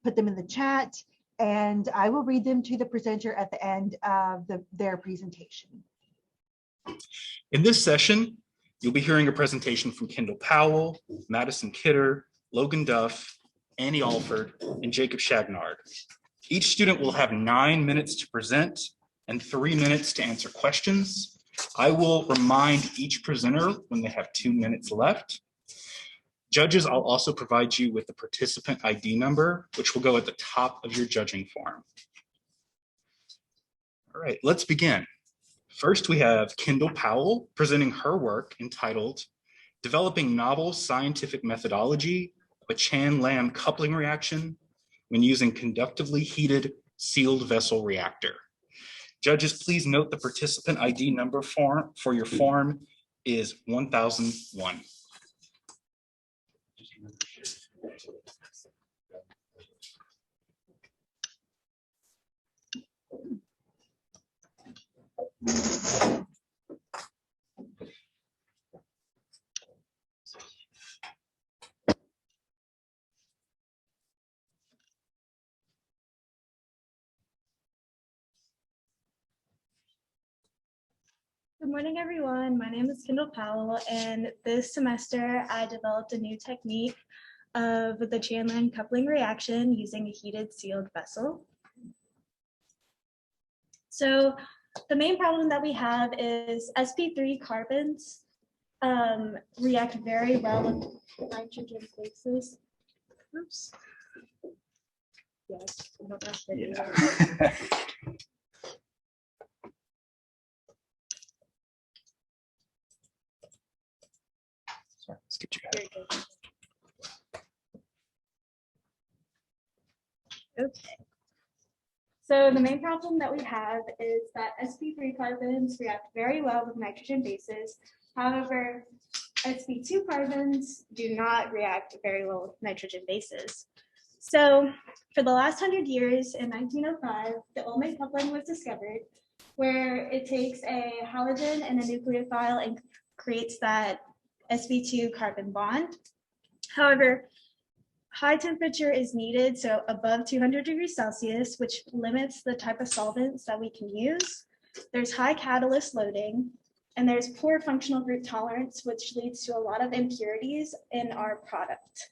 put them in the chat, and I will read them to the presenter at the end of their presentation. In this session, you'll be hearing a presentation from Kendall Powell, Madison Kidder, Logan Duff, Annie Alford, and Jacob Shagnard. Each student will have 9 minutes to present and 3 minutes to answer questions. I will remind each presenter when they have 2 minutes left. Judges, I'll also provide you with the participant ID number, which will go at the top of your judging form. All right, let's begin. First, we have Kendall Powell presenting her work entitled Developing Novel Scientific Methodology of a Chan-Lamb Coupling Reaction when Using Conductively Heated Sealed Vessel Reactor. Judges, please note the participant ID number for your form is 1001. Good morning, everyone. My name is Kendall Powell, and this semester I developed a new technique of the Chan-Lamb coupling reaction using a heated sealed vessel. So the main problem that we have is sp3 carbons react very well with nitrogen bases. Oops. Yes, I don't have to do that. Sorry, let's get you ahead. Okay. So the main problem that we have is that sp3 carbons react very well with nitrogen bases. However, sp2 carbons do not react very well with nitrogen bases. So for the last 100 years, in 1905, the Ullmann coupling was discovered, where it takes a halogen and a nucleophile and creates that sp2 carbon bond. However, high temperature is needed, so above 200 degrees Celsius, which limits the type of solvents that we can use. There's high catalyst loading, and there's poor functional group tolerance, which leads to a lot of impurities in our product.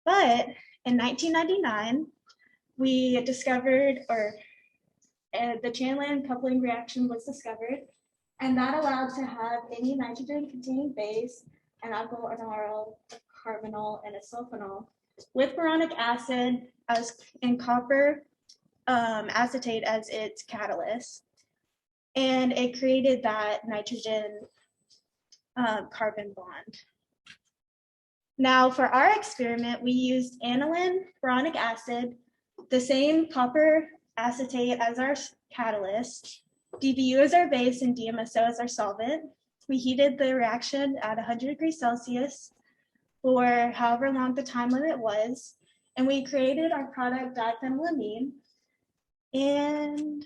But in 1999, we discovered, the Chan-Lamb coupling reaction was discovered, and that allowed to have any nitrogen-containing base, an alkyl, an aryl, a carbonyl, and a sulfonol with boronic acid and copper acetate as its catalyst. And it created that nitrogen carbon bond. Now for our experiment, we used aniline, boronic acid, the same copper acetate as our catalyst, DBU as our base, and DMSO as our solvent. We heated the reaction at 100 degrees Celsius for however long the time limit was, and we created our product diphenylamine. And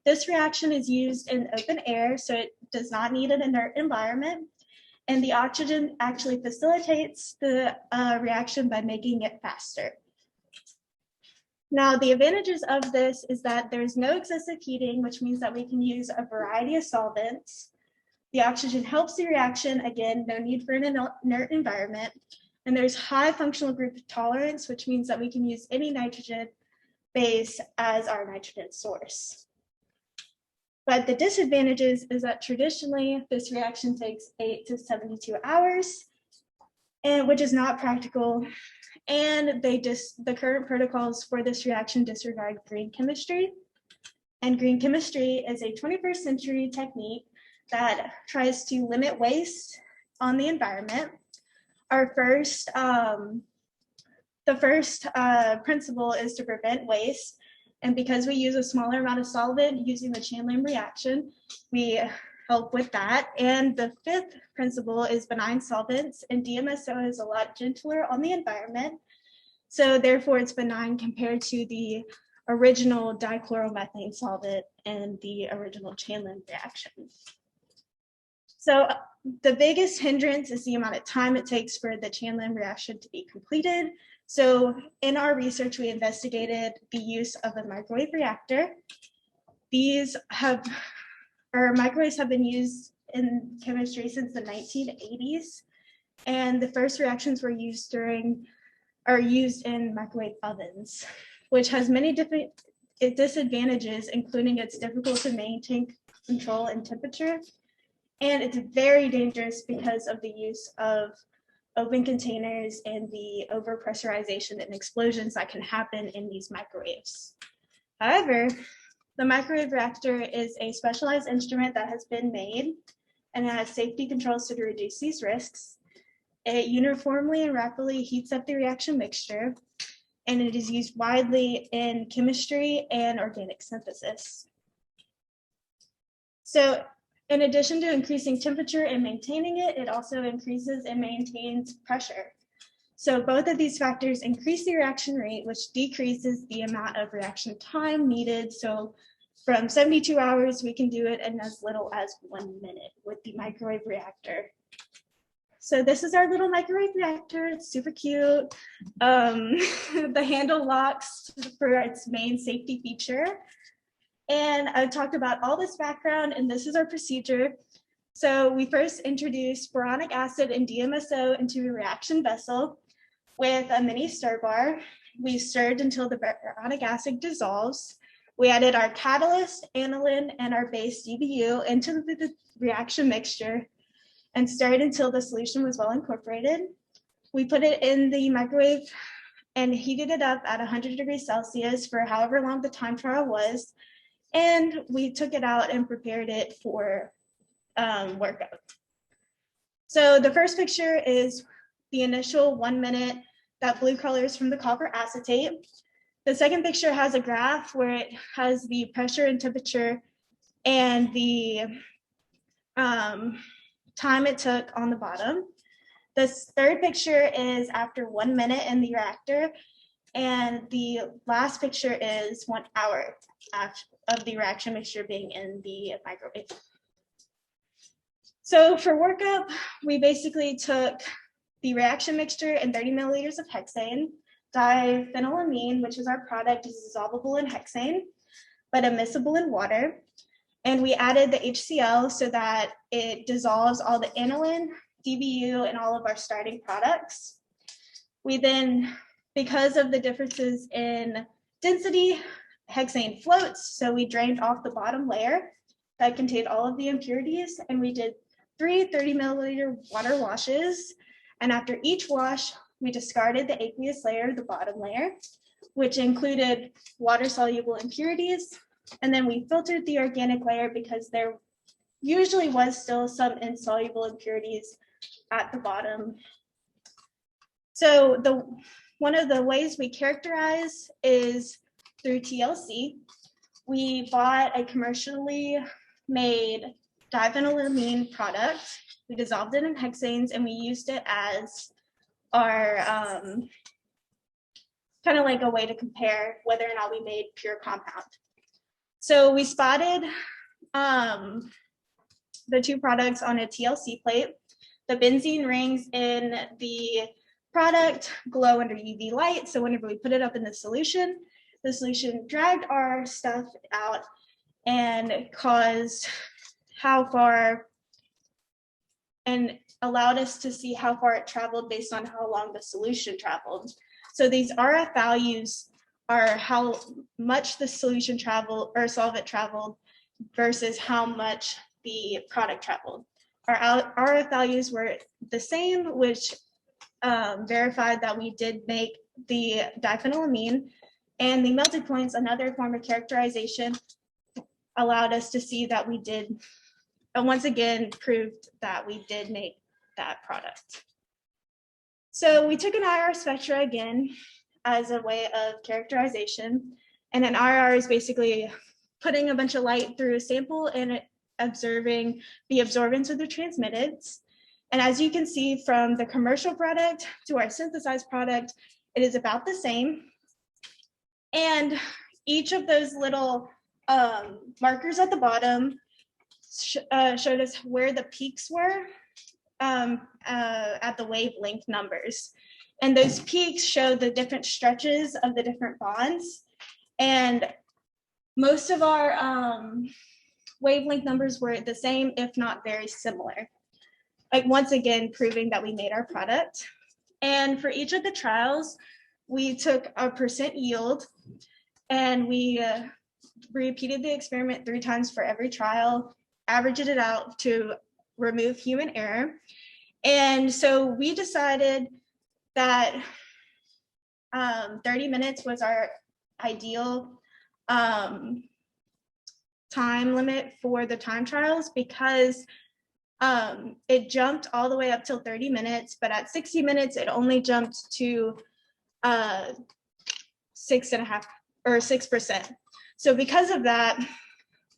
this reaction is used in open air, so it does not need an inert environment, and the oxygen actually facilitates the reaction by making it faster. Now, the advantages of this is that there's no excessive heating, which means that we can use a variety of solvents. The oxygen helps the reaction, again, no need for an inert environment. And there's high functional group tolerance, which means that we can use any nitrogen base as our nitrogen source. But the disadvantages is that traditionally this reaction takes 8 to 72 hours, which is not practical. And the current protocols for this reaction disregard green chemistry. And green chemistry is a 21st century technique that tries to limit waste on the environment. The first principle is to prevent waste. And because we use a smaller amount of solvent using the Chan-Lamb reaction, we help with that. And the fifth principle is benign solvents, and DMSO is a lot gentler on the environment. So therefore it's benign compared to the original dichloromethane solvent and the original Chan-Lamb reaction. So the biggest hindrance is the amount of time it takes for the Chan-Lamb reaction to be completed. So in our research, we investigated the use of a microwave reactor. Microwaves have been used in chemistry since the 1980s, and the first reactions were used in microwave ovens, which has many different disadvantages, including it's difficult to maintain control and temperature, and it's very dangerous because of the use of open containers and the overpressurization and explosions that can happen in these microwaves. However, the microwave reactor is a specialized instrument that has been made and it has safety controls to reduce these risks. It uniformly and rapidly heats up the reaction mixture, and it is used widely in chemistry and organic synthesis. So in addition to increasing temperature and maintaining it, it also increases and maintains pressure. So both of these factors increase the reaction rate, which decreases the amount of reaction time needed. So from 72 hours, we can do it in as little as 1 minute with the microwave reactor. So this is our little microwave reactor. It's super cute. The handle locks for its main safety feature. And I've talked about all this background, and this is our procedure. So we first introduced boronic acid and DMSO into a reaction vessel with a mini stir bar. We stirred until the boronic acid dissolves. We added our catalyst, aniline, and our base DBU into the reaction mixture and stirred until the solution was well incorporated. We put it in the microwave and heated it up at 100 degrees Celsius for however long the time trial was. And we took it out and prepared it for workup. So the first picture is the initial 1 minute, that blue color is from the copper acetate. The second picture has a graph where it has the pressure and temperature and the time it took on the bottom. This third picture is after 1 minute in the reactor, and the last picture is 1 hour of the reaction mixture being in the microwave. So for workup, we basically took the reaction mixture and 30 milliliters of hexane. Diphenylamine, which is our product, is dissolvable in hexane, but immiscible in water. And we added the HCl so that it dissolves all the aniline, DBU, and all of our starting products. We then, because of the differences in density, hexane floats, so we drained off the bottom layer that contained all of the impurities, and we did 3 30 milliliter water washes. And after each wash, we discarded the aqueous layer, the bottom layer, which included water-soluble impurities. And then we filtered the organic layer because there usually was still some insoluble impurities at the bottom. So one of the ways we characterize is through TLC. We bought a commercially made diphenylamine product. We dissolved it in hexanes and we used it as our kind of like a way to compare whether or not we made pure compound. So we spotted the two products on a TLC plate. The benzene rings in the product glow under UV light. So whenever we put it up in the solution dragged our stuff out and caused and allowed us to see how far it traveled based on how long the solution traveled. So these RF values are how much the solution traveled or solvent traveled versus how much the product traveled. Our RF values were the same, which verified that we did make the diphenylamine, and the melting points, another form of characterization, allowed us to see that we did, once again, proved that we did make that product. So we took an IR spectra again as a way of characterization, and an IR is basically putting a bunch of light through a sample and observing the absorbance of the transmittance. And as you can see from the commercial product to our synthesized product, it is about the same. And each of those little markers at the bottom showed us where the peaks were at the wavelength numbers. And those peaks show the different stretches of the different bonds. And most of our wavelength numbers were the same, if not very similar. Like once again, proving that we made our product. And for each of the trials, we took a % yield and we repeated the experiment 3 times for every trial, averaged it out to remove human error. And so we decided that 30 minutes was our ideal time limit for the time trials, because it jumped all the way up till 30 minutes, but at 60 minutes, it only jumped to 6.5 or 6%. So because of that,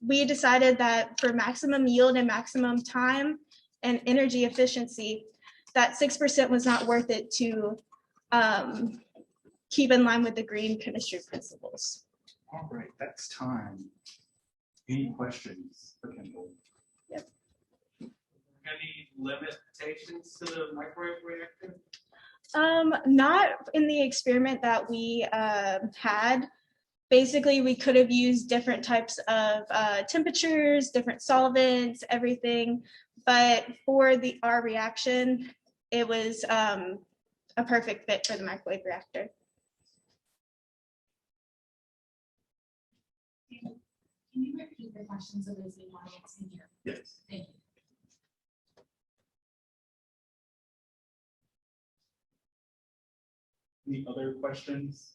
we decided that for maximum yield and maximum time and energy efficiency, that 6% was not worth it to keep in line with the green chemistry principles. All right, that's time. Any questions for Kendall? Yep. Any limitations to the microwave reactor? Not in the experiment that we had. Basically, we could have used different types of temperatures, different solvents, everything. But for our reaction, it was a perfect fit for the microwave reactor. Can you repeat the questions of those new audience in here? Yes. Thank you. Any other questions?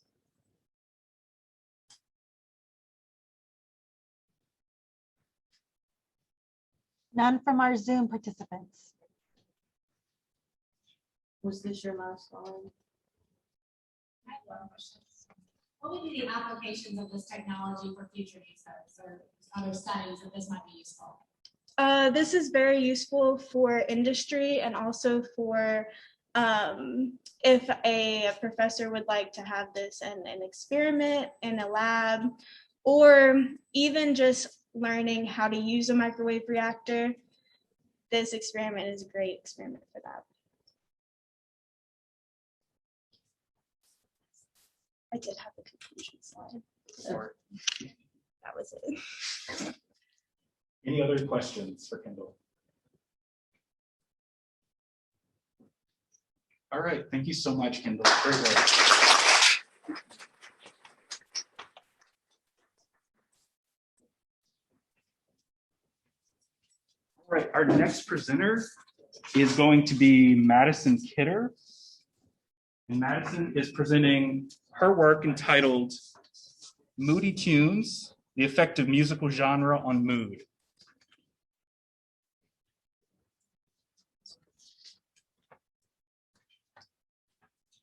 None from our Zoom participants. Was this your last slide? I have one question. What would be the applications of this technology for future uses or other studies that this might be useful? This is very useful for industry and also for if a professor would like to have this in an experiment in a lab, or even just learning how to use a microwave reactor. This experiment is a great experiment for that. I did have the conclusion slide. Sorry. That was it. Any other questions for Kendall? All right, thank you so much, Kendall. Great work. All right, our next presenter is going to be Madison Kidder. And Madison is presenting her work entitled Moody Tunes, the Effect of Musical Genre on Mood.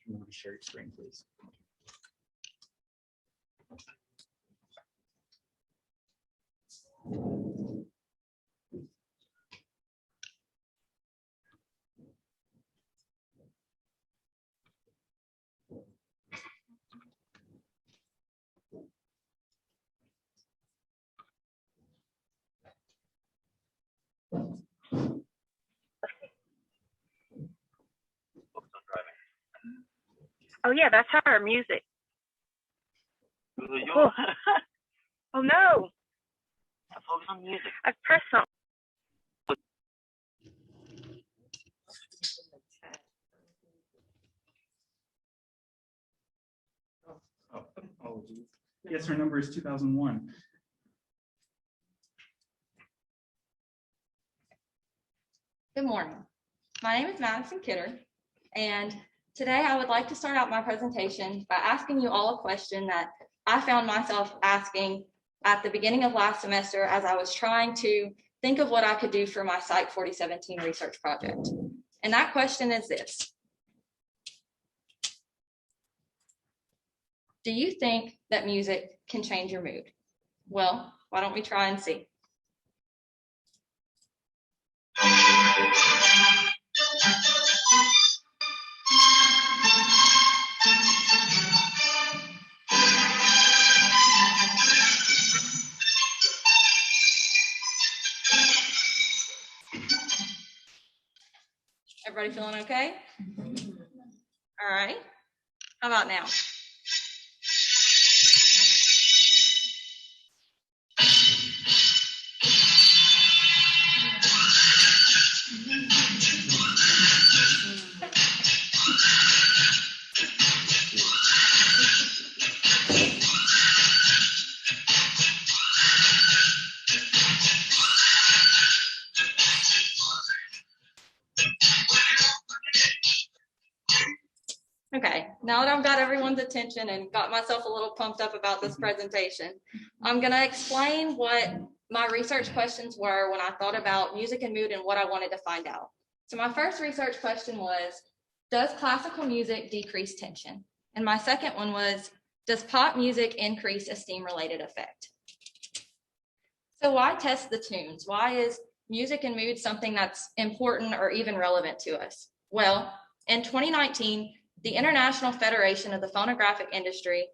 You want to share your screen, please? Oh yeah, that's her music. Oh, oh no. Focus on music. I pressed something. Oh, apologies. Yes, her number is 2001. Good morning. My name is Madison Kidder, and today I would like to start out my presentation by asking you all a question that I found myself asking at the beginning of last semester as I was trying to think of what I could do for my Psych 4017 research project. And that question is this: do you think that music can change your mood? Well, why don't we try and see? Everybody feeling okay? All right. How about now? Okay, now that I've got everyone's attention and got myself a little pumped up about this presentation, I'm going to explain what my research questions were when I thought about music and mood and what I wanted to find out. So my first research question was, does classical music decrease tension? And my second one was, does pop music increase a steam-related effect? So why test the tunes? Why is music and mood something that's important or even relevant to us? Well, in 2019, the International Federation of the Phonographic Industry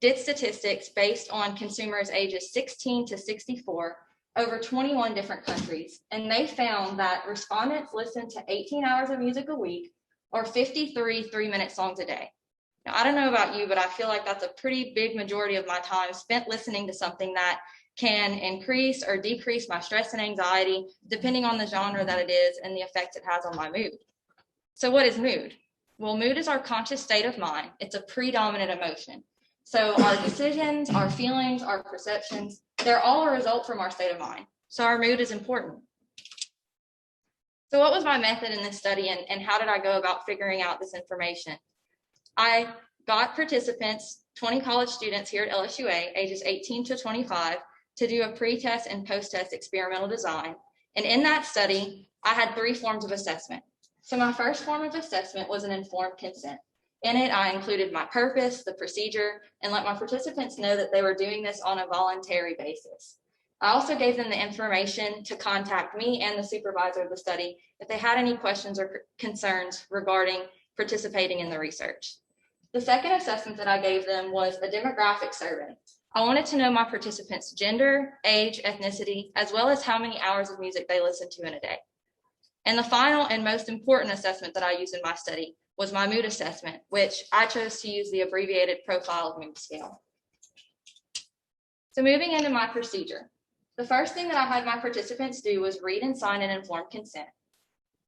did statistics based on consumers ages 16 to 64 over 21 different countries. And they found that respondents listened to 18 hours of music a week or 53 3-minute songs a day. Now, I don't know about you, but I feel like that's a pretty big majority of my time spent listening to something that can increase or decrease my stress and anxiety, depending on the genre that it is and the effect it has on my mood. So what is mood? Well, mood is our conscious state of mind. It's a predominant emotion. So our decisions, our feelings, our perceptions, they're all a result from our state of mind. So our mood is important. So what was my method in this study and how did I go about figuring out this information? I got participants, 20 college students here at LSUA, ages 18 to 25, to do a pre-test and post-test experimental design. And in that study, I had 3 forms of assessment. So my first form of assessment was an informed consent. In it, I included my purpose, the procedure, and let my participants know that they were doing this on a voluntary basis. I also gave them the information to contact me and the supervisor of the study if they had any questions or concerns regarding participating in the research. The second assessment that I gave them was a demographic survey. I wanted to know my participants' gender, age, ethnicity, as well as how many hours of music they listened to in a day. And the final and most important assessment that I used in my study was my mood assessment, which I chose to use the abbreviated profile of mood scale. So moving into my procedure, the first thing that I had my participants do was read and sign an informed consent.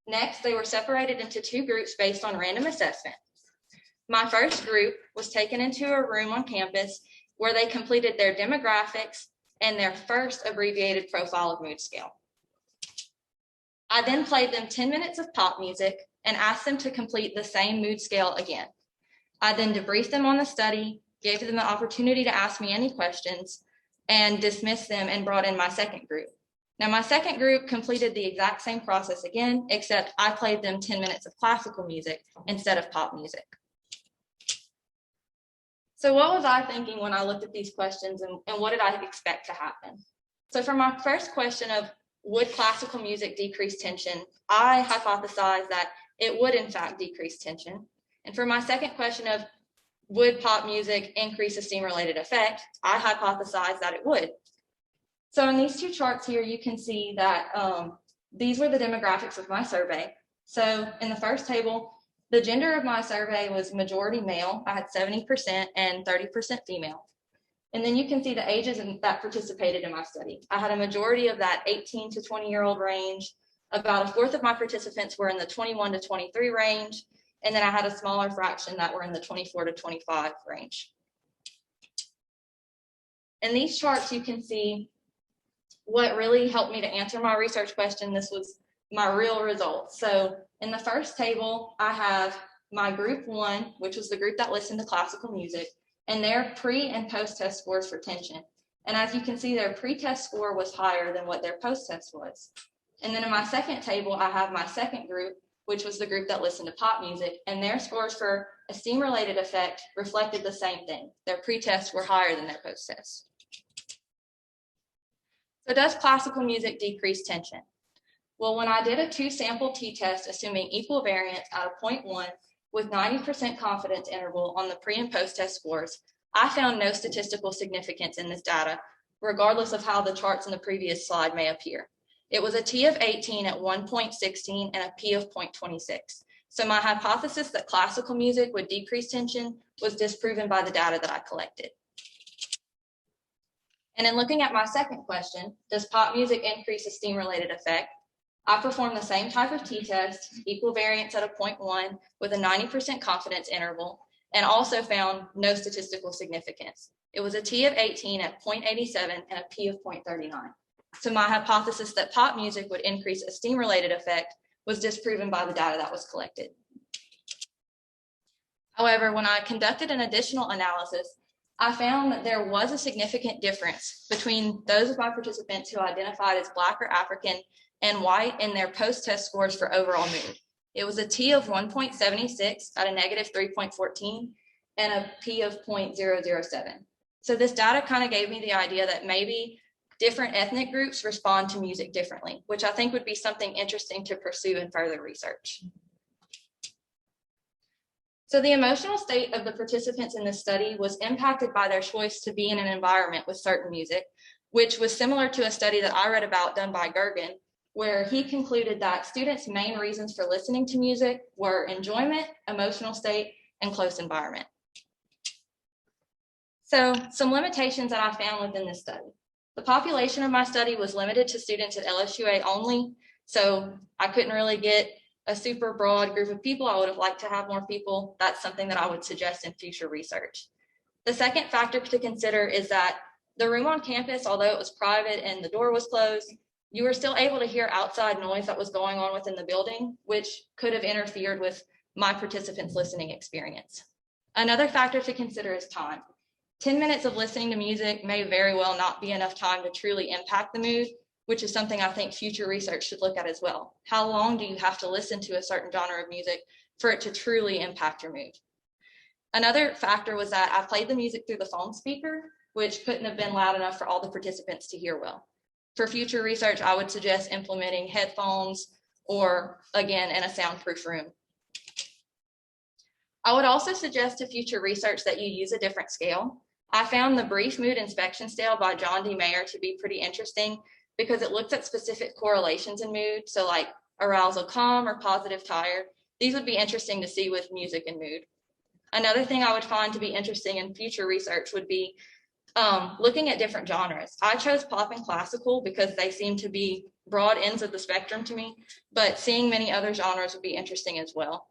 Next, they were separated into 2 groups based on random assessment. My first group was taken into a room on campus where they completed their demographics and their first abbreviated profile of mood scale. I then played them 10 minutes of pop music and asked them to complete the same mood scale again. I then debriefed them on the study, gave them the opportunity to ask me any questions, and dismissed them and brought in my second group. Now, my second group completed the exact same process again, except I played them 10 minutes of classical music instead of pop music. So what was I thinking when I looked at these questions and what did I expect to happen? So for my first question of would classical music decrease tension, I hypothesized that it would in fact decrease tension. And for my second question of would pop music increase a steam-related effect, I hypothesized that it would. So in these 2 charts here, you can see that these were the demographics of my survey. So in the first table, the gender of my survey was majority male. I had 70% and 30% female. And then you can see the ages that participated in my study. I had a majority of that 18 to 20-year-old range. About 1/4 of my participants were in the 21 to 23 range. And then I had a smaller fraction that were in the 24 to 25 range. In these charts, you can see what really helped me to answer my research question. This was my real results. So in the first table, I have my group 1, which was the group that listened to classical music, and their pre and post-test scores for tension. And as you can see, their pre-test score was higher than what their post-test was. And then in my second table, I have my second group, which was the group that listened to pop music, and their scores for a steam-related effect reflected the same thing. Their pre-tests were higher than their post-tests. So does classical music decrease tension? Well, when I did a 2-sample t-test assuming equal variance out of 0.1 with 90% confidence interval on the pre and post-test scores, I found no statistical significance in this data, regardless of how the charts in the previous slide may appear. It was a T of 18 at 1.16 and a P of 0.26. So my hypothesis that classical music would decrease tension was disproven by the data that I collected. And in looking at my second question, does pop music increase a steam-related effect? I performed the same type of t-test, equal variance at a 0.1 with a 90% confidence interval, and also found no statistical significance. It was a T of 18 at 0.87 and a P of 0.39. So my hypothesis that pop music would increase a steam-related effect was disproven by the data that was collected. However, when I conducted an additional analysis, I found that there was a significant difference between those of my participants who identified as Black or African and white in their post-test scores for overall mood. It was a T of 1.76 at a negative 3.14 and a P of 0.007. So this data kind of gave me the idea that maybe different ethnic groups respond to music differently, which I think would be something interesting to pursue in further research. So the emotional state of the participants in this study was impacted by their choice to be in an environment with certain music, which was similar to a study that I read about done by Gergen, where he concluded that students' main reasons for listening to music were enjoyment, emotional state, and close environment. So some limitations that I found within this study. The population of my study was limited to students at LSUA only, so I couldn't really get a super broad group of people. I would have liked to have more people. That's something that I would suggest in future research. The second factor to consider is that the room on campus, although it was private and the door was closed, you were still able to hear outside noise that was going on within the building, which could have interfered with my participants' listening experience. Another factor to consider is time. 10 minutes of listening to music may very well not be enough time to truly impact the mood, which is something I think future research should look at as well. How long do you have to listen to a certain genre of music for it to truly impact your mood? Another factor was that I played the music through the phone speaker, which couldn't have been loud enough for all the participants to hear well. For future research, I would suggest implementing headphones or, again, in a soundproof room. I would also suggest to future research that you use a different scale. I found the brief mood inspection scale by John D. Mayer to be pretty interesting because it looks at specific correlations in mood. So like arousal calm or positive tired. These would be interesting to see with music and mood. Another thing I would find to be interesting in future research would be looking at different genres. I chose pop and classical because they seem to be broad ends of the spectrum to me, but seeing many other genres would be interesting as well.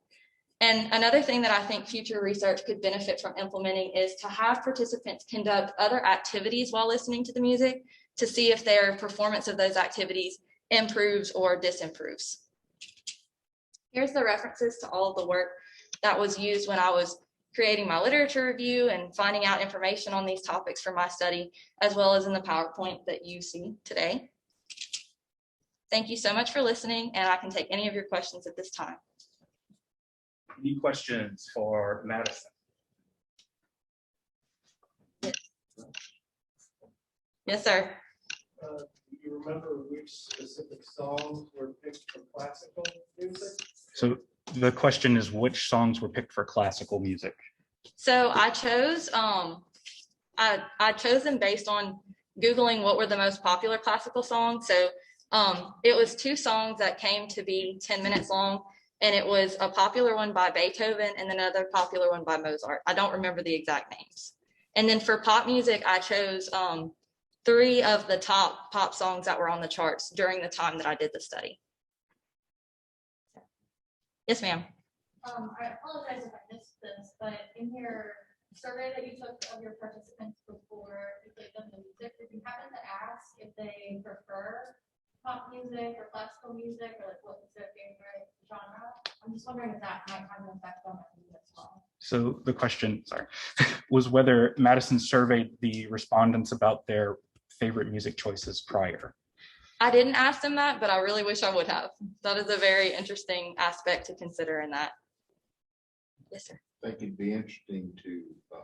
And another thing that I think future research could benefit from implementing is to have participants conduct other activities while listening to the music to see if their performance of those activities improves or disimproves. Here's the references to all of the work that was used when I was creating my literature review and finding out information on these topics for my study, as well as in the PowerPoint that you see today. Thank you so much for listening, and I can take any of your questions at this time. Any questions for Madison? Yes, sir. Do you remember which specific songs were picked for classical music? So the question is, which songs were picked for classical music? So I chose I chose them based on Googling what were the most popular classical songs. So it was two songs that came to be 10 minutes long, and it was a popular one by Beethoven and another popular one by Mozart. I don't remember the exact names. And then for pop music, I chose 3 of the top pop songs that were on the charts during the time that I did the study. Yes, ma'am. I apologize if I missed this, but in your survey that you took of your participants before you played them the music, did you happen to ask if they prefer pop music or classical music, or like what is their favorite genre? I'm just wondering if that might have an effect on it as well. So the question, sorry, was whether Madison surveyed the respondents about their favorite music choices prior. I didn't ask them that, but I really wish I would have. That is a very interesting aspect to consider in that. Yes, sir. I think it'd be interesting to for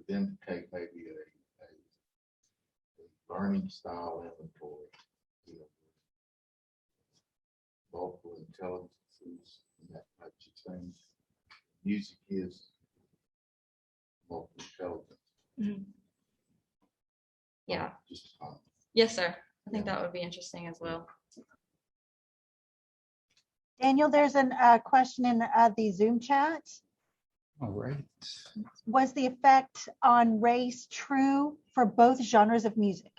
them to take maybe a learning style inventory, you know, multiple intelligences and that type of thing. Music is multiple intelligence. Mm-hmm. Yeah. Just yes, sir. I think that would be interesting as well. Daniel, there's a question in the Zoom chat. All right. Was the effect on race true for both genres of music?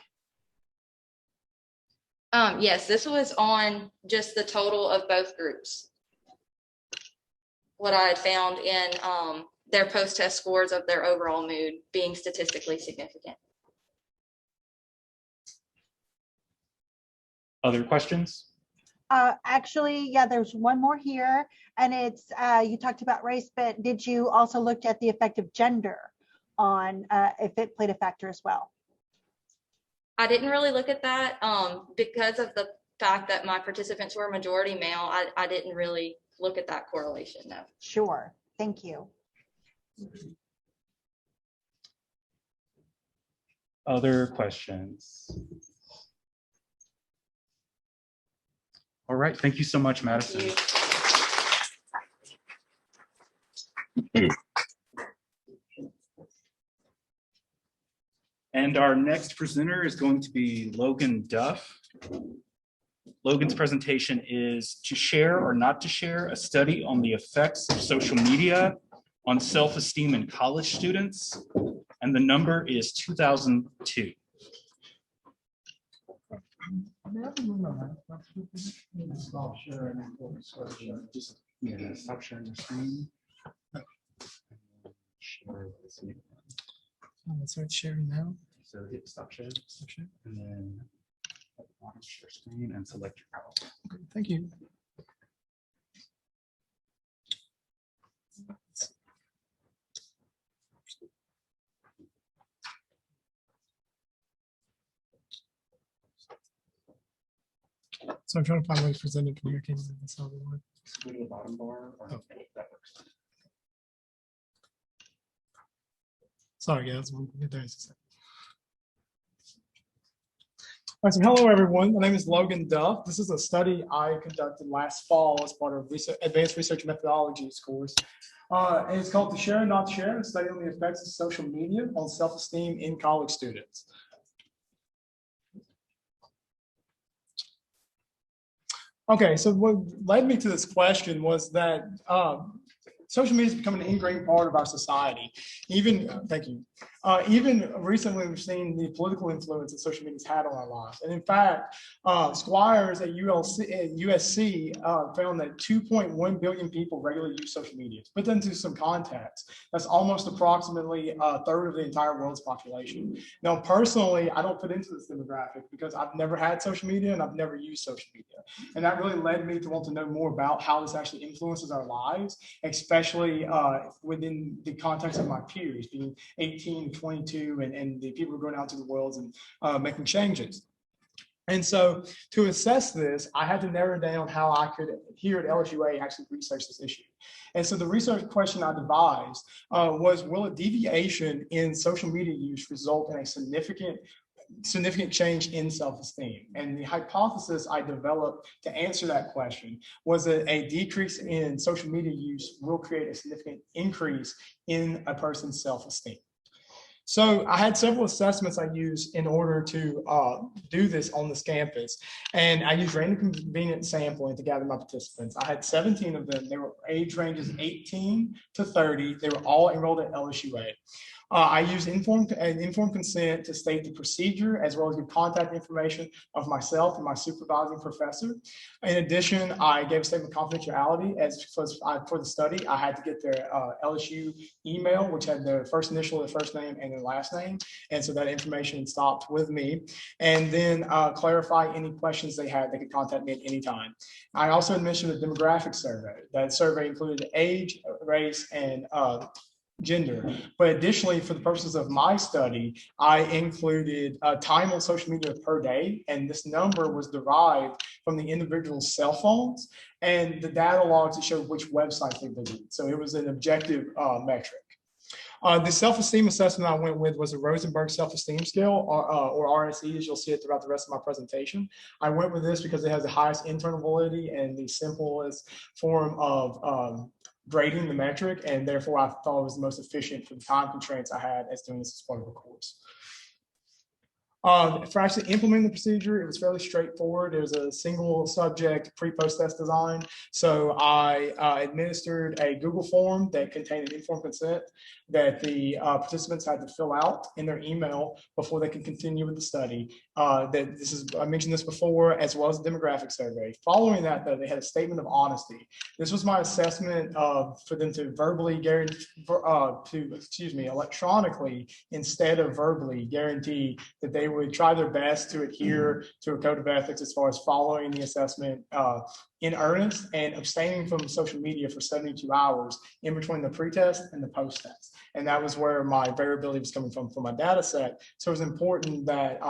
Yes, this was on just the total of both groups. What I had found in their post-test scores of their overall mood being statistically significant. Other questions? Actually, yeah, there's one more here, and it's you talked about race, but did you also look at the effect of gender on if it played a factor as well? I didn't really look at that because of the fact that my participants were majority male. I didn't really look at that correlation, no. Sure, thank you. Other questions? All right, thank you so much, Madison. And our next presenter is going to be Logan Duff. Logan's presentation is To Share or Not to Share, a study on the effects of social media on self-esteem in college students. And the number is 2002. Stop sharing. Yeah, stop sharing your screen. Share this new one. Let's start sharing now. So hit stop share, and then at the bottom, share screen and select your PowerPoint. Okay, thank you. So I'm trying to find what is presented from here. Can you that's not the one? Go to the bottom bar. Or Oh. that works. Sorry, guys. We'll get there in a second. All right, so hello, everyone. My name is Logan Duff. This is a study I conducted last fall as part of advanced research methodologies course. And it's called To Share and Not to Share, a study on the effects of social media on self-esteem in college students. Okay, so what led me to this question was that social media is becoming an ingrained part of our society. Even, thank you. Even recently, we've seen the political influence that social media has had on our lives. And in fact, Squires at USC found that 2.1 billion people regularly use social media. To put that into some context, that's almost approximately a third of the entire world's population. Now, personally, I don't fit into this demographic because I've never had social media and I've never used social media. And that really led me to want to know more about how this actually influences our lives, especially within the context of my peers, being 18, 22, and the people who are going out to the world and making changes. And so to assess this, I had to narrow down how I could, here at LSUA, actually research this issue. And so the research question I devised was, will a deviation in social media use result in a significant change in self-esteem? And the hypothesis I developed to answer that question was that a decrease in social media use will create a significant increase in a person's self-esteem. So I had several assessments I used in order to do this on this campus. And I used random convenient sampling to gather my participants. I had 17 of them. They were age ranges 18 to 30. They were all enrolled at LSUA. I used informed consent to state the procedure as well as give contact information of myself and my supervising professor. In addition, I gave a statement of confidentiality for the study. I had to get their LSU email, which had their first initial, their first name, and their last name. And so that information stopped with me. And then clarify any questions they had. They could contact me at any time. I also mentioned a demographic survey. That survey included age, race, and gender. But additionally, for the purposes of my study, I included time on social media per day, and this number was derived from the individual's cell phones and the data logs that showed which websites they visited. So it was an objective metric. The self-esteem assessment I went with was a Rosenberg self-esteem scale, or RSE, as you'll see it throughout the rest of my presentation. I went with this because it has the highest internal validity and the simplest form of grading the metric, and therefore I thought it was the most efficient for the time constraints I had as doing this as part of the course. For actually implementing the procedure, it was fairly straightforward. There was a single subject pre-post test design. So I administered a Google form that contained an informed consent that the participants had to fill out in their email before they could continue with the study. I mentioned this before, as well as a demographic survey. Following that, though, they had a statement of honesty. This was my assessment for them to verbally guarantee, electronically instead of verbally guarantee that they would try their best to adhere to a code of ethics as far as following the assessment in earnest and abstaining from social media for 72 hours in between the pre-test and the post-test. And that was where my variability was coming from my data set. So it was important that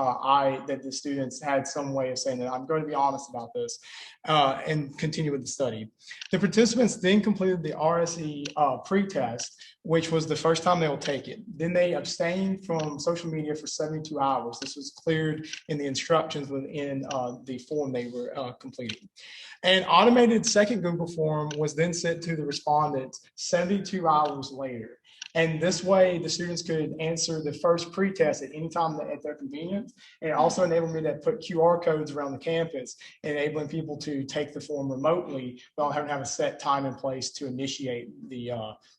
that the students had some way of saying that I'm going to be honest about this and continue with the study. The participants then completed the RSE pre-test, which was the first time they will take it. Then they abstained from social media for 72 hours. This was cleared in the instructions within the form they were completing. An automated second Google form was then sent to the respondents 72 hours later. And this way, the students could answer the first pre-test at any time at their convenience. And it also enabled me to put QR codes around the campus, enabling people to take the form remotely without having to have a set time and place to initiate the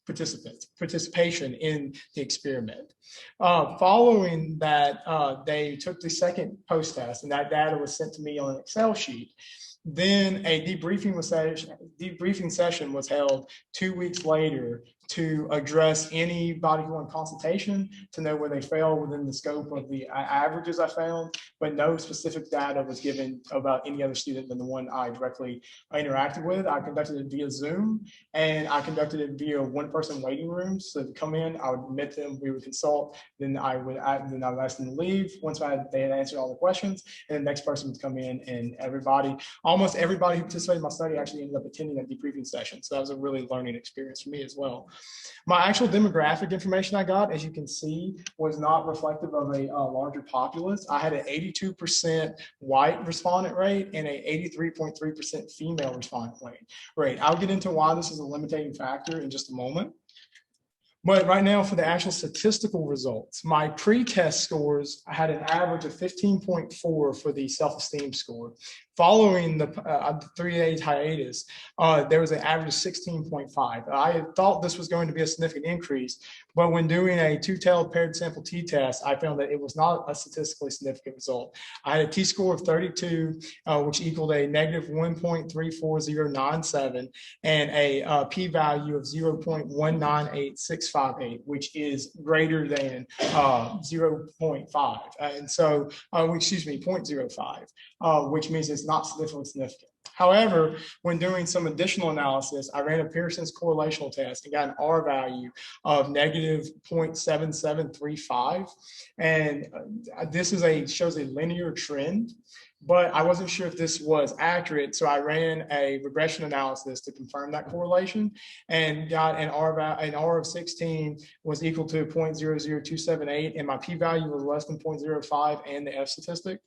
participation in the experiment. Following that, they took the second post-test, and that data was sent to me on an Excel sheet. Then a debriefing session was held 2 weeks later to address anybody who wanted consultation to know where they fell within the scope of the averages I found, but no specific data was given about any other student than the one I directly interacted with. I conducted it via Zoom, and I conducted it via one-person waiting rooms. So to come in, I would admit them, we would consult, then I would ask them to leave once they had answered all the questions, and the next person would come in, and almost everybody who participated in my study actually ended up attending that debriefing session. So that was a really learning experience for me as well. My actual demographic information I got, as you can see, was not reflective of a larger populace. I had an 82% white respondent rate and an 83.3% female respondent rate. I'll get into why this is a limiting factor in just a moment. But right now, for the actual statistical results, my pre-test scores, I had an average of 15.4 for the self-esteem score. Following the 3 days hiatus, there was an average of 16.5. I thought this was going to be a significant increase, but when doing a two-tailed paired sample t-test, I found that it was not a statistically significant result. I had a t-score of 32, which equaled a negative 1.34097, and a p-value of 0.198658, which is greater than 0.5. And so, 0.05, which means it's not statistically significant. However, when doing some additional analysis, I ran a Pearson's correlational test and got an R value of negative 0.7735. And this shows a linear trend, but I wasn't sure if this was accurate. So I ran a regression analysis to confirm that correlation and got an R of 16 was equal to 0.00278, and my p-value was less than 0.05 and the F statistic.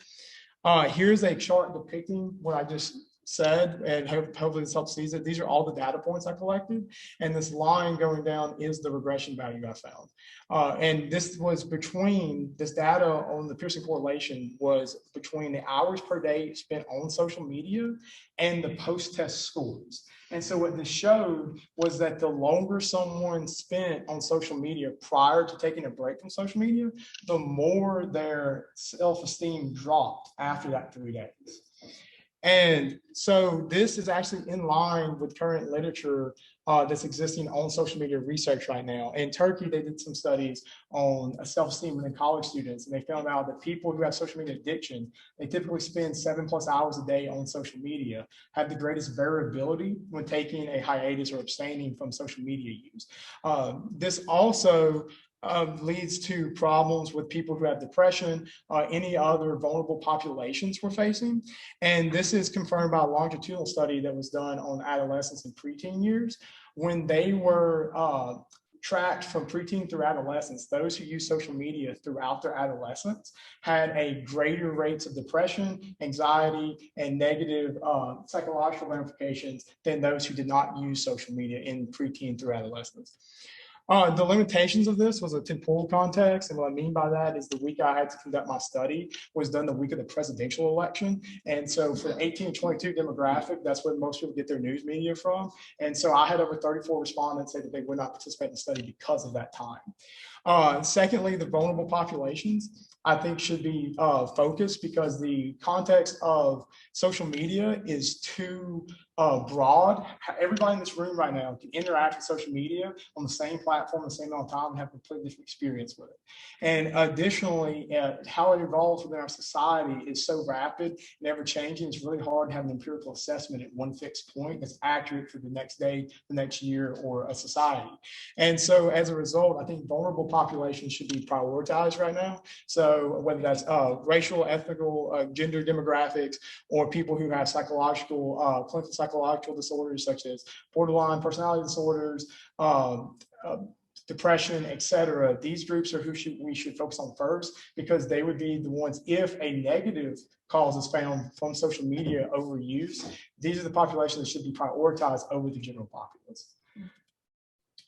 Here's a chart depicting what I just said, and hopefully this helps see it. These are all the data points I collected, and this line going down is the regression value I found. And this data on the Pearson correlation was between the hours per day spent on social media and the post-test scores. And so what this showed was that the longer someone spent on social media prior to taking a break from social media, the more their self-esteem dropped after that 3 days. And so this is actually in line with current literature that's existing on social media research right now. In Turkey, they did some studies on self-esteem within college students, and they found out that people who have social media addiction, they typically spend 7+ hours a day on social media, have the greatest variability when taking a hiatus or abstaining from social media use. This also leads to problems with people who have depression, any other vulnerable populations we're facing. And this is confirmed by a longitudinal study that was done on adolescents and preteen years. When they were tracked from preteen through adolescence, those who use social media throughout their adolescence had a greater rates of depression, anxiety, and negative psychological ramifications than those who did not use social media in preteen through adolescence. The limitations of this was a temporal context, and what I mean by that is the week I had to conduct my study was done the week of the presidential election. And so for the 18 to 22 demographic, that's where most people get their news media from. And so I had over 34 respondents say that they would not participate in the study because of that time. Secondly, the vulnerable populations, I think should be focused because the context of social media is too broad. Everybody in this room right now can interact with social media on the same platform, the same amount of time, and have a completely different experience with it. And additionally, how it evolves within our society is so rapid and ever changing. It's really hard to have an empirical assessment at one fixed point that's accurate for the next day, the next year, or a society. And so as a result, I think vulnerable populations should be prioritized right now. So whether that's racial, ethnical, gender demographics, or people who have psychological, clinical psychological disorders such as borderline personality disorders, depression, etc. These groups are who we should focus on first, because they would be the ones, if a negative cause is found from social media overuse, these are the populations that should be prioritized over the general populace.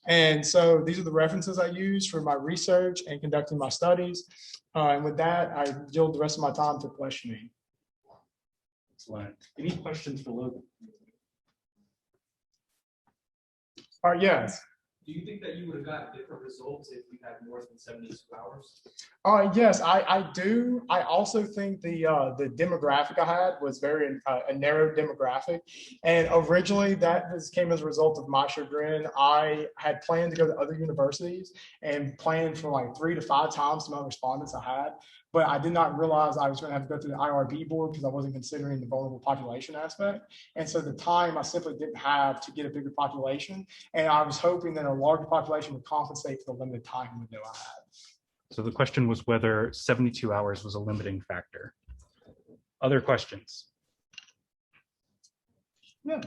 And so these are the references I use for my research and conducting my studies. And with that, I yield the rest of my time to questioning. Excellent. Any questions for Logan? Yes. Do you think that you would have gotten different results if we had more than 72 hours? Yes, I do. I also think the demographic I had was very a narrow demographic, and originally that came as a result of my chagrin. I had planned to go to other universities and planned for like 3 to 5 times the amount of respondents I had, but I did not realize I was going to have to go through the IRB board because I wasn't considering the vulnerable population aspect. And so the time I simply didn't have to get a bigger population, and I was hoping that a larger population would compensate for the limited time window I had. So the question was whether 72 hours was a limiting factor. Other questions? Yes.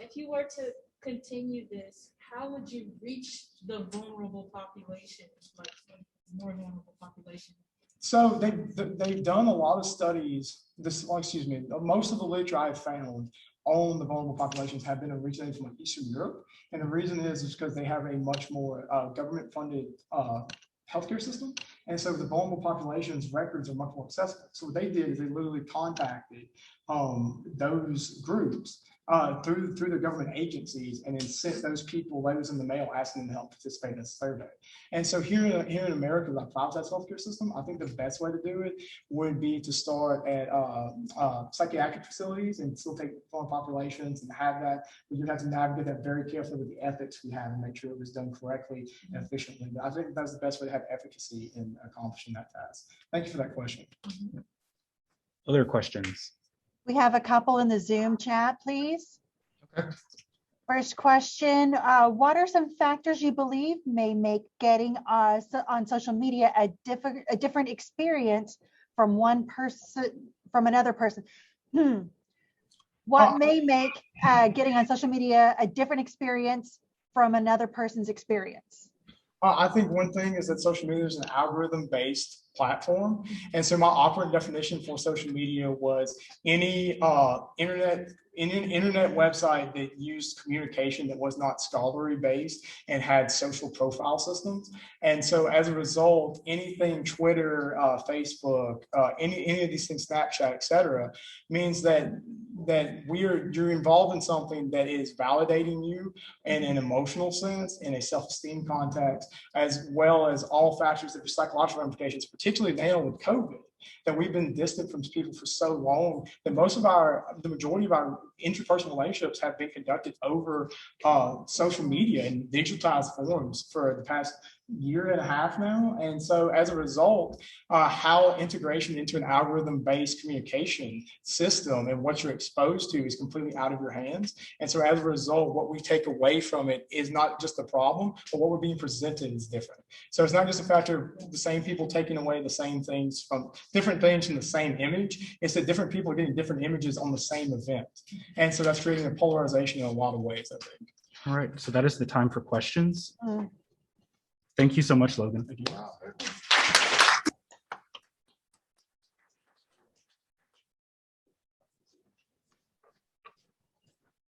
If you were to continue this, how would you reach the vulnerable population, like more vulnerable population? So they've done a lot of studies. Most of the literature I've found on the vulnerable populations have been originated from like Eastern Europe, and the reason is because they have a much more government-funded healthcare system, and so the vulnerable populations records are much more accessible. So what they did is they literally contacted those groups through the government agencies, and then sent those people letters in the mail asking them to help participate in a survey. And so here in America, like privatized healthcare system, I think the best way to do it would be to start at psychiatric facilities and still take vulnerable populations and have that. But you have to navigate that very carefully with the ethics we have and make sure it was done correctly and efficiently. But I think that's the best way to have efficacy in accomplishing that task. Thank you for that question. Other questions? We have a couple in the Zoom chat, please. Okay. First question, what are some factors you believe may make getting us on social media a different experience from one person, from another person? What may make getting on social media a different experience from another person's experience? I think one thing is that social media is an algorithm-based platform. And so my operative definition for social media was any internet website that used communication that was not scholarly based and had social profile systems. And so as a result, anything Twitter, Facebook, any of these things, Snapchat, et cetera, means that you're involved in something that is validating you in an emotional sense, in a self-esteem context, as well as all factors of psychological implications, particularly now with COVID, that we've been distant from people for so long that the majority of our interpersonal relationships have been conducted over social media and digitized forms for the past year and a half now. And so as a result, how integration into an algorithm-based communication system and what you're exposed to is completely out of your hands. And so as a result, what we take away from it is not just the problem, but what we're being presented is different. So it's not just a factor of the same people taking away the same things from different things from the same image. It's that different people are getting different images on the same event. And so that's creating a polarization in a lot of ways, I think. All right, so that is the time for questions. Thank you so much, Logan. Thank you.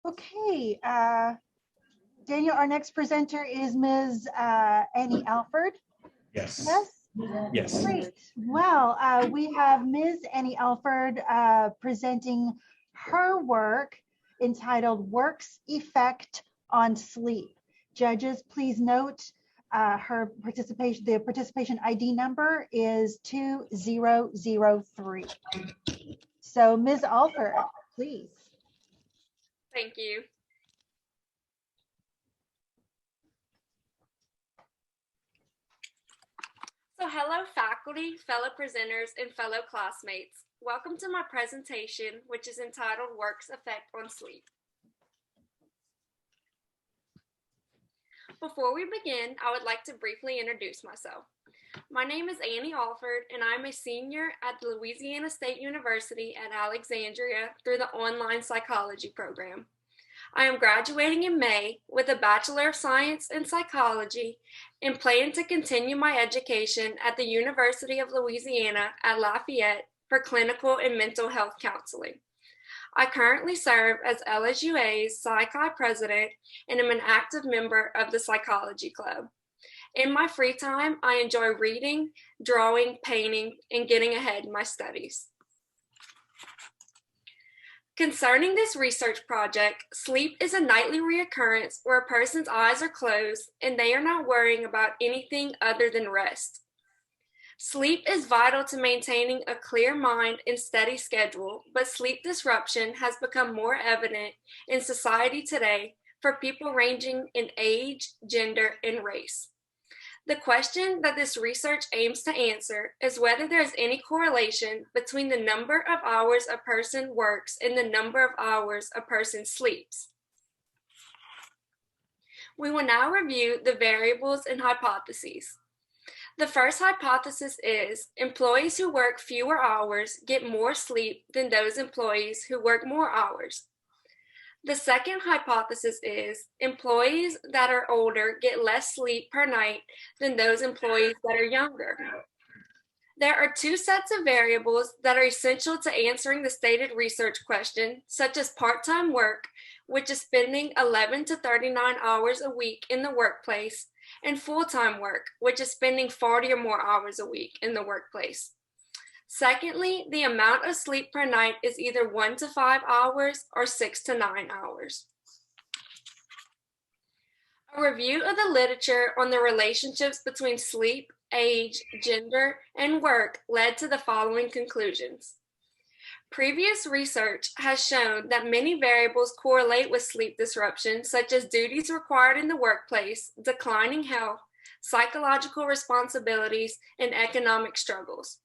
Okay, Daniel, our next presenter is Ms. Annie Alford. Yes. Yes? Yes. Great. Well, we have Ms. Annie Alford presenting her work entitled Work's Effect on Sleep. Judges, please note her participation, the participation ID number is 2003. So Ms. Alford, please. Thank you. So hello faculty, fellow presenters, and fellow classmates. Welcome to my presentation, which is entitled Work's Effect on Sleep. Before we begin, I would like to briefly introduce myself. My name is Annie Alford, and I'm a senior at Louisiana State University at Alexandria through the online psychology program. I am graduating in May with a Bachelor of Science in Psychology and plan to continue my education at the University of Louisiana at Lafayette for clinical and mental health counseling. I currently serve as LSUA's Psychi President and am an active member of the Psychology Club. In my free time, I enjoy reading, drawing, painting, and getting ahead in my studies. Concerning this research project, sleep is a nightly reoccurrence where a person's eyes are closed and they are not worrying about anything other than rest. Sleep is vital to maintaining a clear mind and steady schedule, but sleep disruption has become more evident in society today for people ranging in age, gender, and race. The question that this research aims to answer is whether there is any correlation between the number of hours a person works and the number of hours a person sleeps. We will now review the variables and hypotheses. The first hypothesis is employees who work fewer hours get more sleep than those employees who work more hours. The second hypothesis is employees that are older get less sleep per night than those employees that are younger. There are two sets of variables that are essential to answering the stated research question, such as part-time work, which is spending 11 to 39 hours a week in the workplace, and full-time work, which is spending 40 or more hours a week in the workplace. Secondly, the amount of sleep per night is either 1 to 5 hours or 6 to 9 hours. A review of the literature on the relationships between sleep, age, gender, and work led to the following conclusions. Previous research has shown that many variables correlate with sleep disruption, such as duties required in the workplace, declining health, psychological responsibilities, and economic struggles.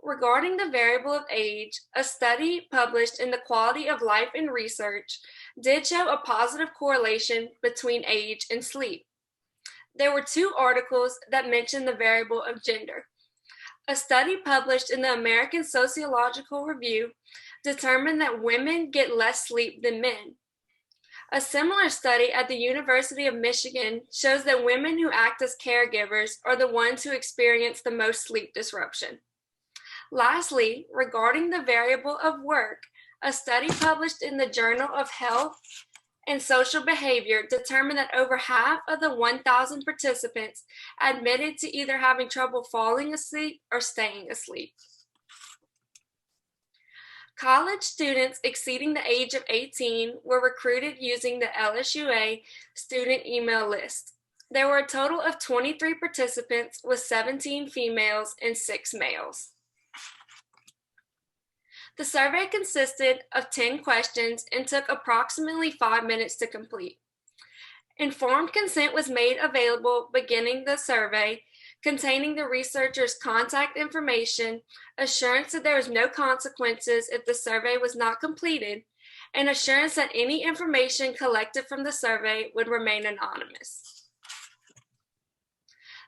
Regarding the variable of age, a study published in the Quality of Life in Research did show a positive correlation between age and sleep. There were two articles that mentioned the variable of gender. A study published in the American Sociological Review determined that women get less sleep than men. A similar study at the University of Michigan shows that women who act as caregivers are the ones who experience the most sleep disruption. Lastly, regarding the variable of work, a study published in the Journal of Health and Social Behavior determined that over half of the 1,000 participants admitted to either having trouble falling asleep or staying asleep. College students exceeding the age of 18 were recruited using the LSUA student email list. There were a total of 23 participants with 17 females and 6 males. The survey consisted of 10 questions and took approximately 5 minutes to complete. Informed consent was made available beginning the survey, containing the researchers' contact information, assurance that there was no consequences if the survey was not completed, and assurance that any information collected from the survey would remain anonymous.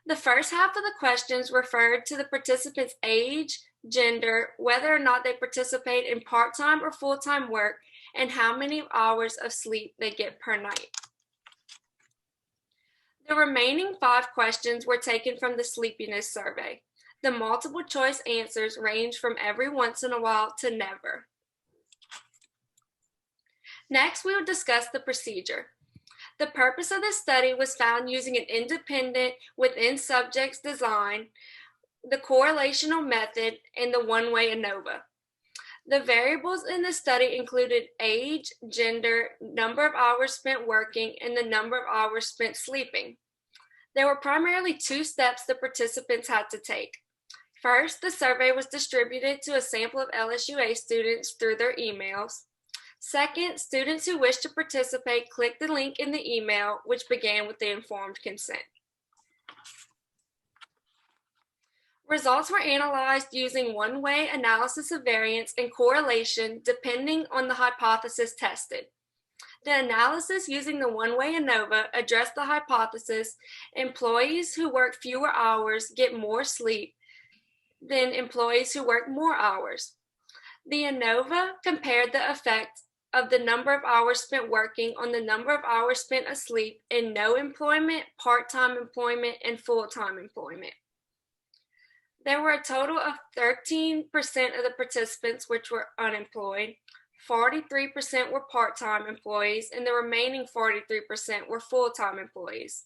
The first half of the questions referred to the participants' age, gender, whether or not they participate in part-time or full-time work, and how many hours of sleep they get per night. The remaining 5 questions were taken from the sleepiness survey. The multiple choice answers range from every once in a while to never. Next, we will discuss the procedure. The purpose of this study was found using an independent within subjects design, the correlational method, and the one-way ANOVA. The variables in the study included age, gender, number of hours spent working, and the number of hours spent sleeping. There were primarily two steps the participants had to take. First, the survey was distributed to a sample of LSUA students through their emails. Second, students who wished to participate clicked the link in the email, which began with the informed consent. Results were analyzed using one-way analysis of variance and correlation depending on the hypothesis tested. The analysis using the one-way ANOVA addressed the hypothesis employees who work fewer hours get more sleep than employees who work more hours. The ANOVA compared the effect of the number of hours spent working on the number of hours spent asleep in no employment, part-time employment, and full-time employment. There were a total of 13% of the participants which were unemployed, 43% were part-time employees, and the remaining 43% were full-time employees.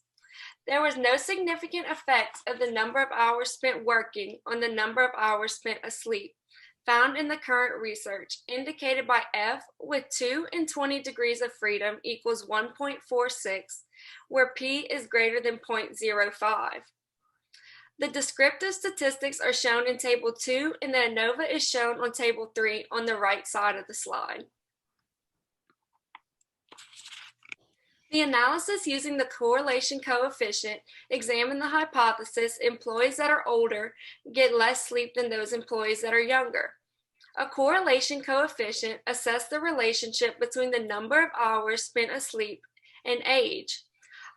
There was no significant effect of the number of hours spent working on the number of hours spent asleep found in the current research, indicated by F with 2 and 20 degrees of freedom equals 1.46, where P is greater than 0.05. The descriptive statistics are shown in Table 2, and the ANOVA is shown on Table 3 on the right side of the slide. The analysis using the correlation coefficient examined the hypothesis employees that are older get less sleep than those employees that are younger. A correlation coefficient assessed the relationship between the number of hours spent asleep and age.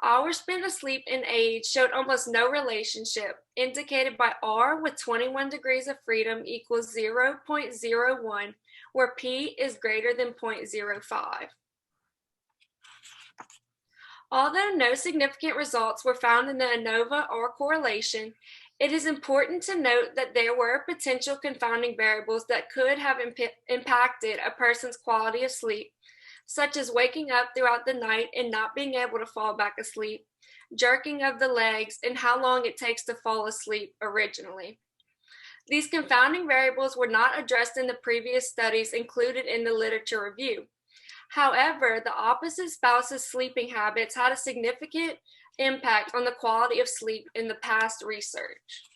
Hours spent asleep and age showed almost no relationship, indicated by R with 21 degrees of freedom equals 0.01, where P is greater than 0.05. Although no significant results were found in the ANOVA or correlation, it is important to note that there were potential confounding variables that could have impacted a person's quality of sleep, such as waking up throughout the night and not being able to fall back asleep, jerking of the legs, and how long it takes to fall asleep originally. These confounding variables were not addressed in the previous studies included in the literature review. However, the opposite spouse's sleeping habits had a significant impact on the quality of sleep in the past research.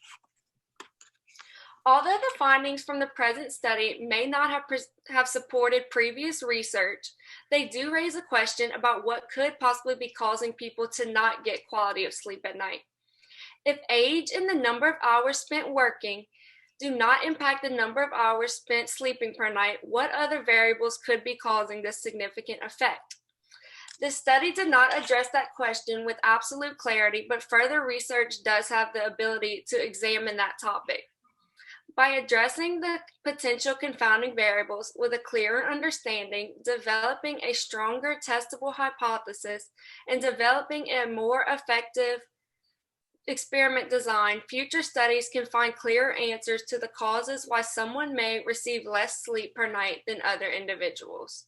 Although the findings from the present study may not have supported previous research, they do raise a question about what could possibly be causing people to not get quality of sleep at night. If age and the number of hours spent working do not impact the number of hours spent sleeping per night, what other variables could be causing this significant effect? This study did not address that question with absolute clarity, but further research does have the ability to examine that topic. By addressing the potential confounding variables with a clearer understanding, developing a stronger testable hypothesis, and developing a more effective experiment design, future studies can find clearer answers to the causes why someone may receive less sleep per night than other individuals.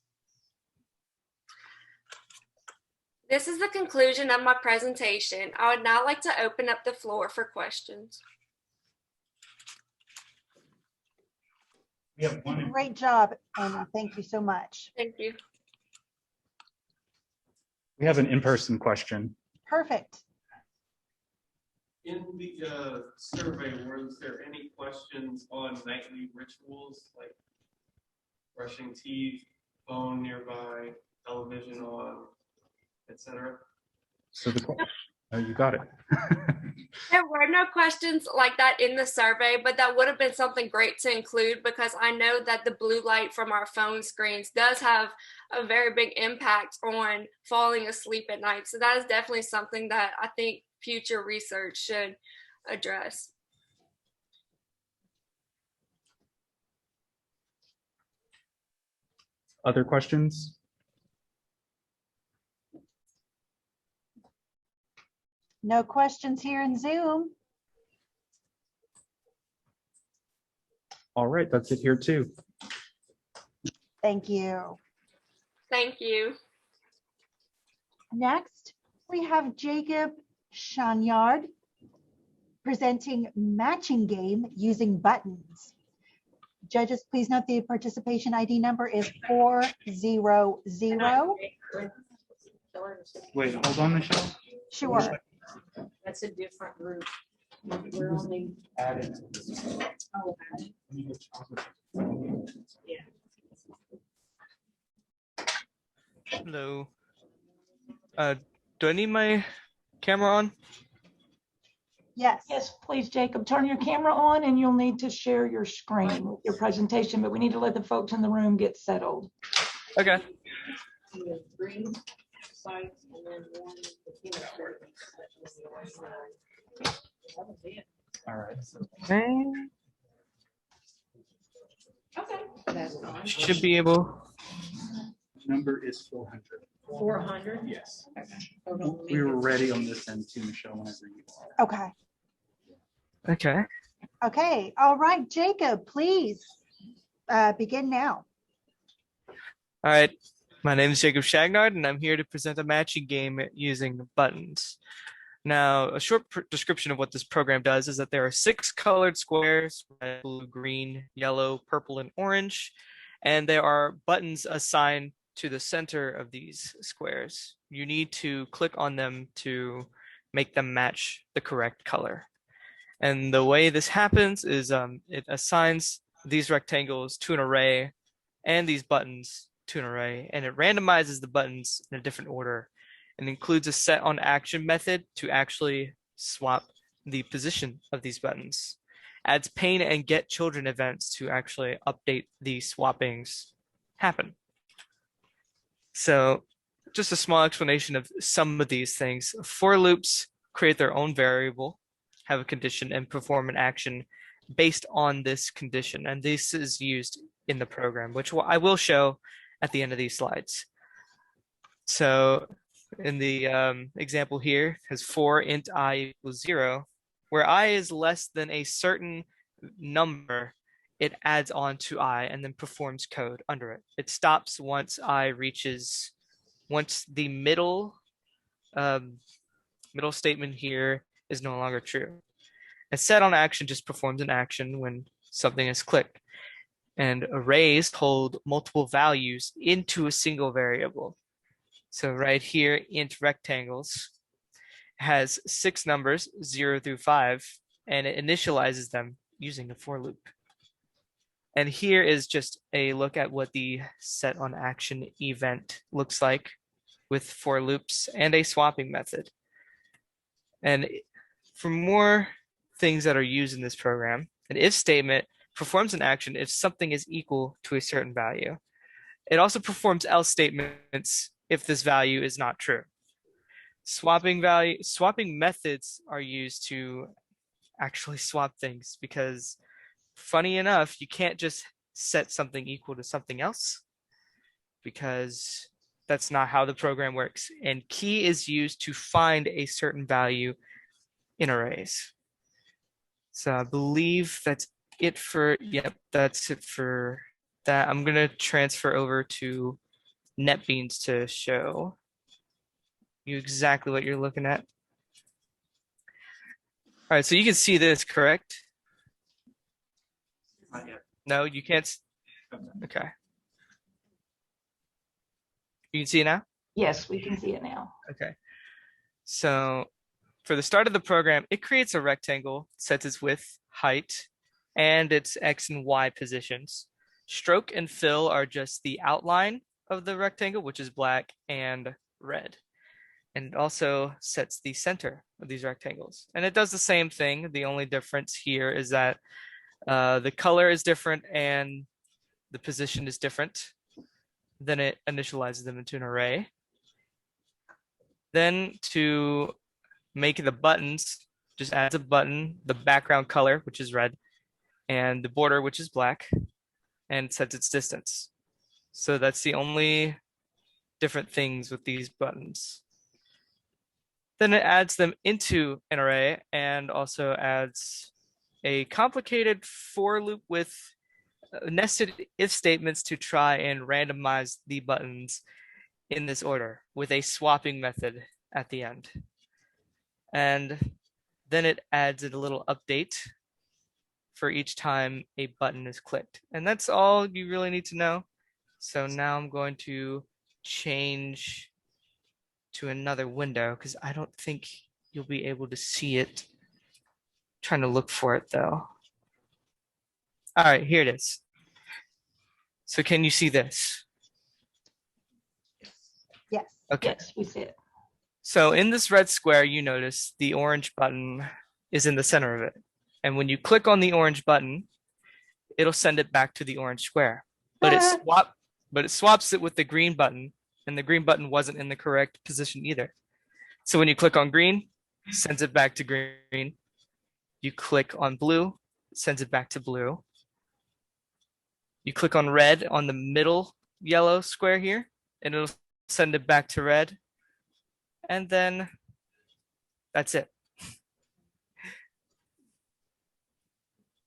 This is the conclusion of my presentation. I would now like to open up the floor for questions. We have one. Great job, Amy. Thank you so much. Thank you. We have an in-person question. Perfect. In the survey, was there any questions on nightly rituals like brushing teeth, phone nearby, television on, etc.? So you got it. There were no questions like that in the survey, but that would have been something great to include because I know that the blue light from our phone screens does have a very big impact on falling asleep at night. So that is definitely something that I think future research should address. Other questions? No questions here in Zoom. All right, that's it here too. Thank you. Thank you. Next, we have Jacob Chanyard presenting matching game using buttons. Judges, please note the participation ID number is 400. Wait, hold on, Michelle. Sure. That's a different group. We're only. Oh, yeah. Hello. Do I need my camera on? Yes. Yes, please, Jacob, turn your camera on and you'll need to share your screen with your presentation, but we need to let the folks in the room get settled. Okay. Green sites and then one. All right. Okay. Should be able. Number is 400. 400? Yes. We were ready on this end too, Michelle, whenever you are. Okay. Okay. Okay. All right, Jacob, please begin now. All right. My name is Jacob Shagnard, and I'm here to present a matching game using buttons. Now, a short description of what this program does is that there are 6 colored squares: red, blue, green, yellow, purple, and orange, and there are buttons assigned to the center of these squares. You need to click on them to make them match the correct color. And the way this happens is it assigns these rectangles to an array and these buttons to an array, and it randomizes the buttons in a different order and includes a set on action method to actually swap the position of these buttons. Adds pain and get children events to actually update the swappings happen. So just a small explanation of some of these things. For loops create their own variable, have a condition, and perform an action based on this condition. And this is used in the program, which I will show at the end of these slides. So in the example here, has for int I equals 0, where I is less than a certain number, it adds on to I and then performs code under it. It stops once the middle statement here is no longer true. A set on action just performs an action when something is clicked. And arrays hold multiple values into a single variable. So right here, int rectangles has 6 numbers, 0 through 5, and it initializes them using a for loop. And here is just a look at what the set on action event looks like with for loops and a swapping method. And for more things that are used in this program, an if statement performs an action if something is equal to a certain value. It also performs else statements if this value is not true. Swapping methods are used to actually swap things because, funny enough, you can't just set something equal to something else because that's not how the program works. And key is used to find a certain value in arrays. So I believe that's it for, that's it for that. I'm gonna transfer over to NetBeans to show you exactly what you're looking at. All right, so you can see this, correct? Not yet. No, you can't. Okay. You can see it now? Yes, we can see it now. Okay. So for the start of the program, it creates a rectangle, sets its width, height, and its X and Y positions. Stroke and fill are just the outline of the rectangle, which is black and red. And it also sets the center of these rectangles. And it does the same thing. The only difference here is that the color is different and the position is different. Then it initializes them into an array. Then to make the buttons, just adds a button, the background color, which is red, and the border, which is black, and sets its distance. So that's the only different things with these buttons. Then it adds them into an array and also adds a complicated for loop with nested if statements to try and randomize the buttons in this order with a swapping method at the end. And then it adds a little update for each time a button is clicked. And that's all you really need to know. So now I'm going to change to another window because I don't think you'll be able to see it. I'm trying to look for it though. All right, here it is. So can you see this? Yes. Okay. Yes, we see it. So in this red square, you notice the orange button is in the center of it. And when you click on the orange button, it'll send it back to the orange square. But it swaps it with the green button, and the green button wasn't in the correct position either. So when you click on green, it sends it back to green. You click on blue, it sends it back to blue. You click on red on the middle yellow square here, and it'll send it back to red. And then that's it.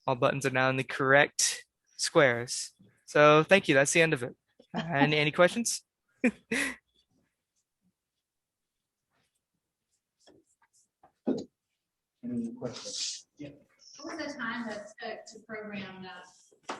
All buttons are now in the correct squares. So thank you. That's the end of it. Any questions? Any questions? Yeah. What was the time that took to program that?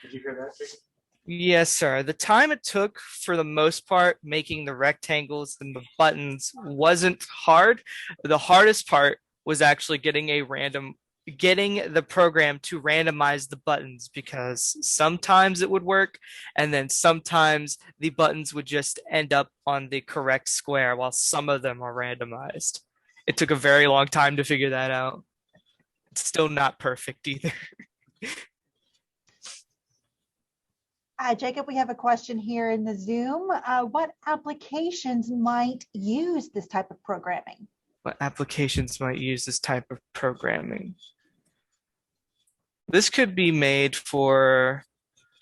Did you hear that, Jake? Yes, sir. The time it took for the most part making the rectangles and the buttons wasn't hard. The hardest part was actually getting the program to randomize the buttons, because sometimes it would work and then sometimes the buttons would just end up on the correct square while some of them are randomized. It took a very long time to figure that out. It's still not perfect either. Jacob, we have a question here in the Zoom. What applications might use this type of programming? What applications might use this type of programming? This could be made for,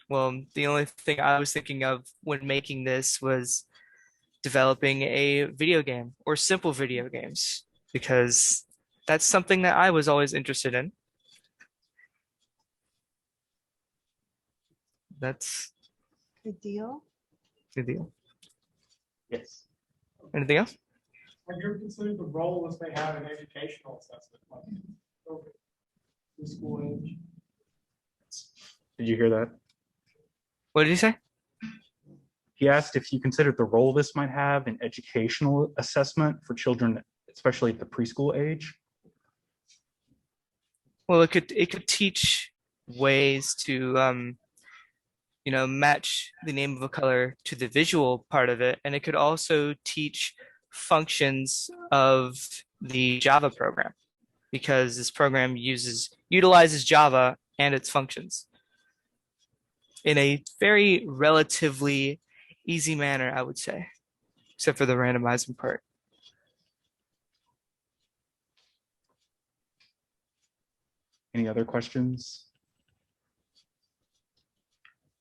well, the only thing I was thinking of when making this was developing a video game or simple video games, because that's something that I was always interested in. That's good deal. Good deal. Yes. Anything else? Have you ever considered the role this may have in educational assessment, like the school age? Did you hear that? What did he say? He asked if you considered the role this might have in educational assessment for children, especially at the preschool age. Well, it could teach ways to match the name of a color to the visual part of it, and it could also teach functions of the Java program, because this program utilizes Java and its functions in a very relatively easy manner, I would say, except for the randomizing part. Any other questions?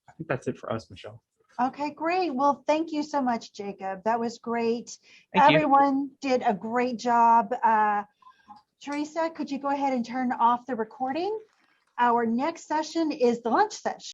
I think that's it for us, Michelle. Okay, great. Well, thank you so much, Jacob. That was great. Thank you. Everyone did a great job. Teresa, could you go ahead and turn off the recording? Our next session is the lunch session.